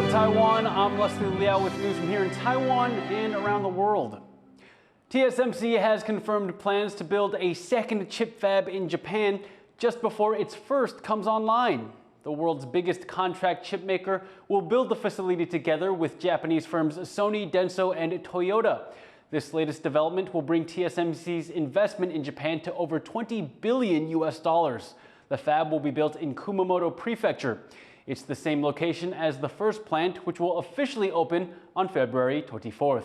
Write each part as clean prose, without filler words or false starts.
Taiwan, I'm Liao with news from here in Taiwan and around the world. TSMC has confirmed plans to build a second chip fab in Japan just before its first comes online. The world's biggest contract chip maker will build the facility together with Japanese firms Sony, Denso, and Toyota. This latest development will bring TSMC's investment in Japan to over $20 billion. The fab will be built in Kumamoto Prefecture. It's the same location as the first plant, which will officially open on February 24th.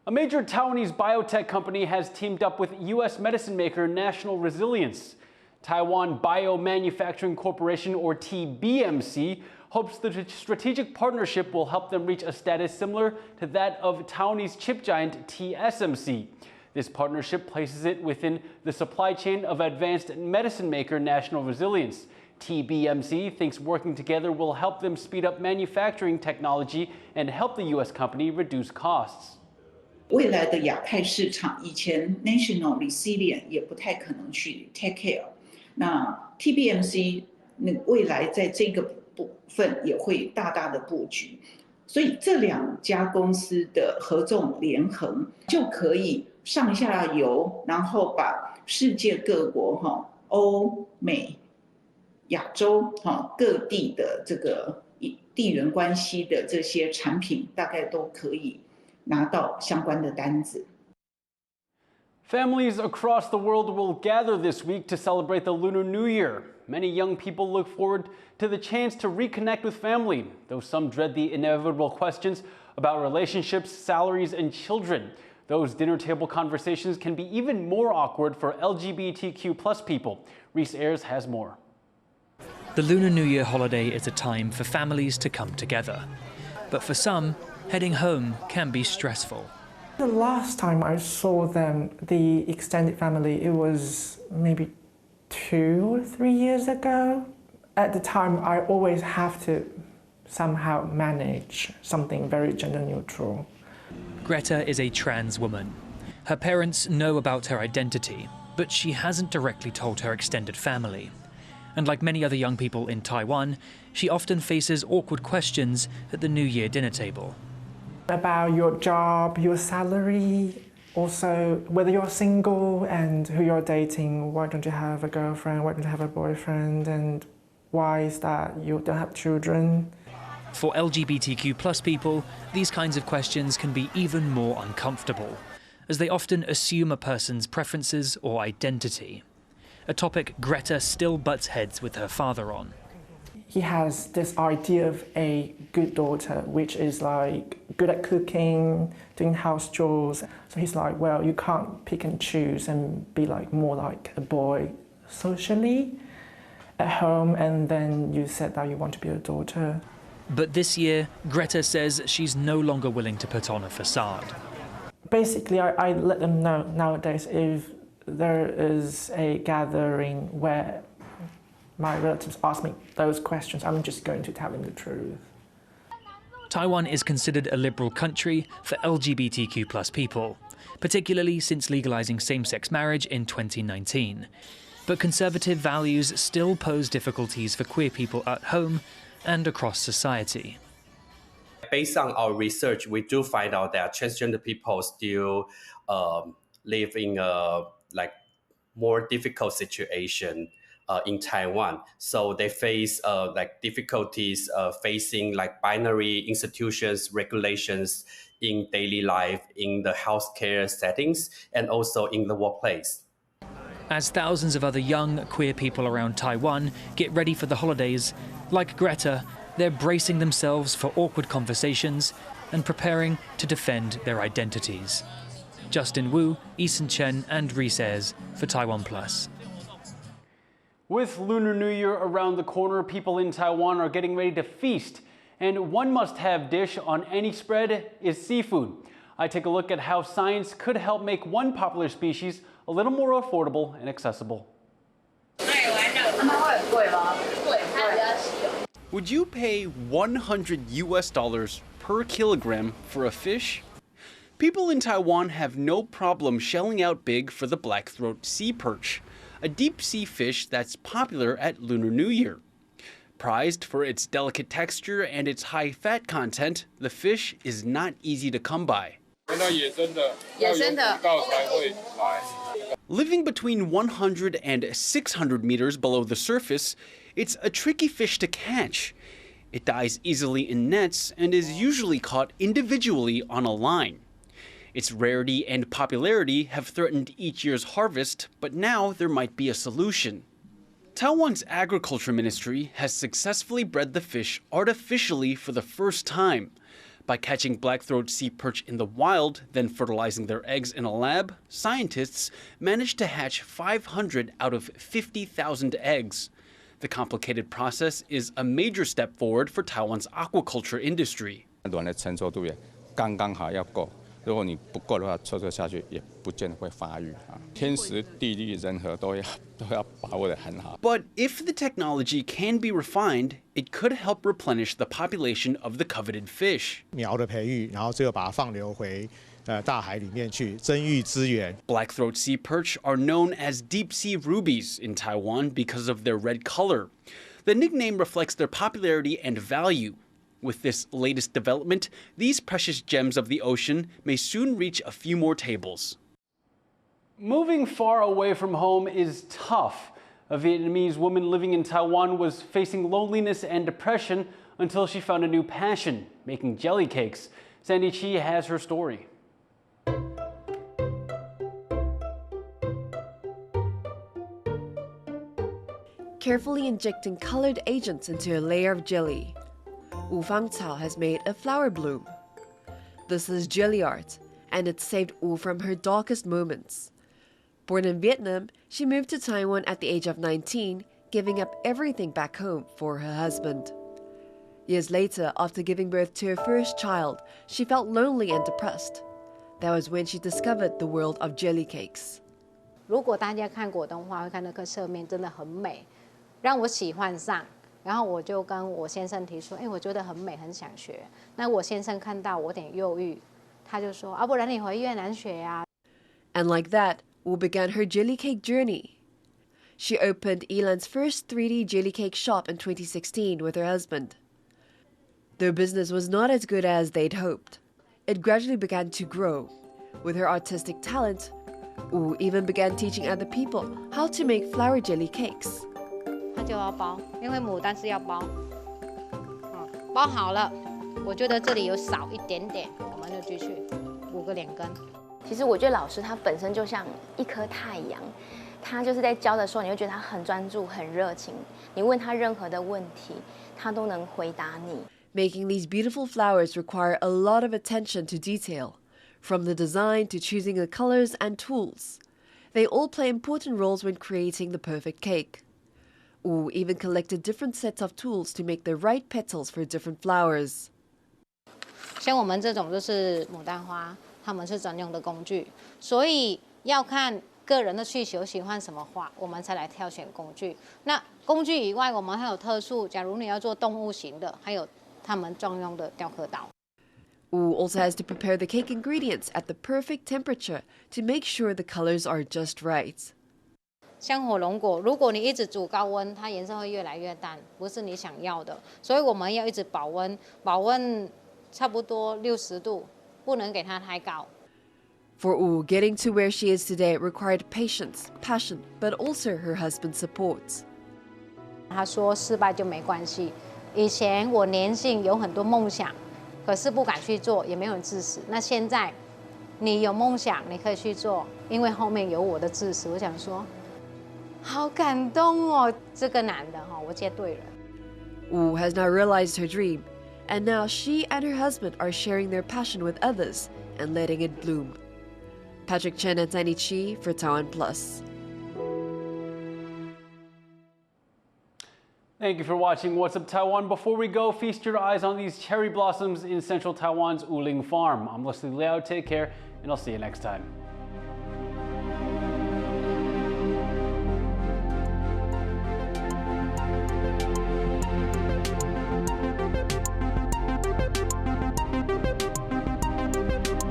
A major Taiwanese biotech company has teamed up with U.S. medicine maker National Resilience. Taiwan Biomanufacturing Corporation, or TBMC, hopes the strategic partnership will help them reach a status similar to that of Taiwanese chip giant TSMC. This partnership places it within the supply chain of advanced medicine maker National Resilience. TBMC thinks working together will help them speed up manufacturing technology and help the U.S. company reduce costs. 未来的亚太市场，以前 National Resilient 也不太可能去 take care。那 TBMC 未来在这个部分也会大大的布局，所以这两家公司的合纵连横就可以上下游，然后把世界各国欧美、亚洲各地的这个地缘关系的这些产品，大概都可以拿到相关的单子。 Families across the world will gather this week to celebrate the Lunar New Year. Many young people look forward to the chance to reconnect with family, though some dread the inevitable questions about relationships, salaries, and children. Those dinner table conversations can be even more awkward for LGBTQ+ people. Reese Ayers has more. The Lunar New Year holiday is a time for families to come together. But for some, heading home can be stressful. The last time I saw them, the extended family, it was maybe 2 or 3 years ago. At the time, I always have to somehow manage something very gender neutral. Greta is a trans woman. Her parents know about her identity, but she hasn't directly told her extended family. And like many other young people in Taiwan, she often faces awkward questions at the New Year dinner table. About your job, your salary, also whether you're single and who you're dating, why don't you have a girlfriend, why don't you have a boyfriend, and why is that you don't have children? For LGBTQ+ people, these kinds of questions can be even more uncomfortable, as they often assume a person's preferences or identity. A topic Greta still butts heads with her father on. He has this idea of a good daughter, which is like good at cooking, doing house chores. So he's like, well, you can't pick and choose and be like more like a boy socially at home, and then you said that you want to be a daughter. But this year, Greta says she's no longer willing to put on a facade. Basically, I let them know nowadays if there is a gathering where my relatives ask me those questions, I'm just going to tell them the truth. Taiwan is considered a liberal country for LGBTQ+ people, particularly since legalizing same-sex marriage in 2019. But conservative values still pose difficulties for queer people at home and across society. Based on our research, we do find out that transgender people still live in a more difficult situation in Taiwan. So they face difficulties facing binary institutions, regulations in daily life, in the healthcare settings, and also in the workplace. As thousands of other young queer people around Taiwan get ready for the holidays, like Greta, they're bracing themselves for awkward conversations and preparing to defend their identities. Justin Wu, Eason Chen, and Reese Ayers for TaiwanPlus. With Lunar New Year around the corner, people in Taiwan are getting ready to feast. And one must-have dish on any spread is seafood. I take a look at how science could help make one popular species a little more affordable and accessible. Would you pay $100 per kilogram for a fish? People in Taiwan have no problem shelling out big for the black-throat sea perch, a deep-sea fish that's popular at Lunar New Year. Prized for its delicate texture and its high fat content, the fish is not easy to come by. Living between 100 and 600 meters below the surface, it's a tricky fish to catch. It dies easily in nets and is usually caught individually on a line. Its rarity and popularity have threatened each year's harvest, but now there might be a solution. Taiwan's agriculture ministry has successfully bred the fish artificially for the first time. By catching black-throat sea perch in the wild, then fertilizing their eggs in a lab, scientists managed to hatch 500 out of 50,000 eggs. The complicated process is a major step forward for Taiwan's aquaculture industry. 卵的成熟度也刚刚好要够，如果你不够的话，测下去也不见得会发育啊。天时地利人和都要把握得很好。But if the technology can be refined, it could help replenish the population of the coveted fish. 苗的培育，然后最后把它放流回大海里面去增育资源。Black-throat sea perch are known as deep-sea rubies in Taiwan because of their red color. The nickname reflects their popularity and value. With this latest development, these precious gems of the ocean may soon reach a few more tables. Moving far away from home is tough. A Vietnamese woman living in Taiwan was facing loneliness and depression until she found a new passion, making jelly cakes. Sandy Chi has her story. Carefully injecting colored agents into a layer of jelly, Wu Fang Cao has made a flower bloom. This is jelly art, and it saved Wu from her darkest moments. Born in Vietnam, she moved to Taiwan at the age of 19, giving up everything back home for her husband. Years later, after giving birth to her first child, she felt lonely and depressed. That was when she discovered the world of jelly cakes. 如果大家看果冻的话，会看那个色面真的很美，让我喜欢上。然后我就跟我先生提出，我觉得很美，很想学。那我先生看到我有点忧郁，他就说，不然你回越南学呀。And like that, Wu began her jelly cake journey. She opened Elan's first 3D jelly cake shop in 2016 with her husband. Their business was not as good as they'd hoped. It gradually began to grow. With her artistic talent, Wu even began teaching other people how to make flour jelly cakes. 他就要包，因为牡丹是要包，包好了，我觉得这里有少一点点，我们就继续5个连根。其实我觉得老师他本身就像一颗太阳，他就是在教的时候，你会觉得他很专注、很热情。你问他任何的问题，他都能回答你。Making these beautiful flowers require a lot of attention to detail, from the design to choosing the colors and tools. They all play important roles when creating the perfect cake. Wu even collected different sets of tools to make the right petals for different flowers. 像我们这种就是牡丹花，他们是专用的工具，所以要看个人的需求，喜欢什么花，我们才来挑选工具。那工具以外，我们还有特殊，假如你要做动物型的，还有他们专用的雕刻刀。Wu also has to prepare the cake ingredients at the perfect temperature to make sure the colors are just right. 像火龙果，如果你一直煮高温，它颜色会越来越淡，不是你想要的。所以我们要一直保温，保温差不多60度，不能给它太高。For Wu, getting to where she is today required patience, passion, but also her husband's support. 他说失败就没关系。以前我年轻有很多梦想，可是不敢去做，也没有人支持。那现在你有梦想，你可以去做，因为后面有我的支持。我想说。好感动哦，这个男的哈，我接对了。Wu has now realized her dream, and now she and her husband are sharing their passion with others and letting it bloom. Patrick Chen and Sandy Chi for TaiwanPlus. Thank you for watching What's Up Taiwan. Before we go, feast your eyes on these cherry blossoms in central Taiwan's Uling Farm. I'm Liao. Take care, and I'll see you next time.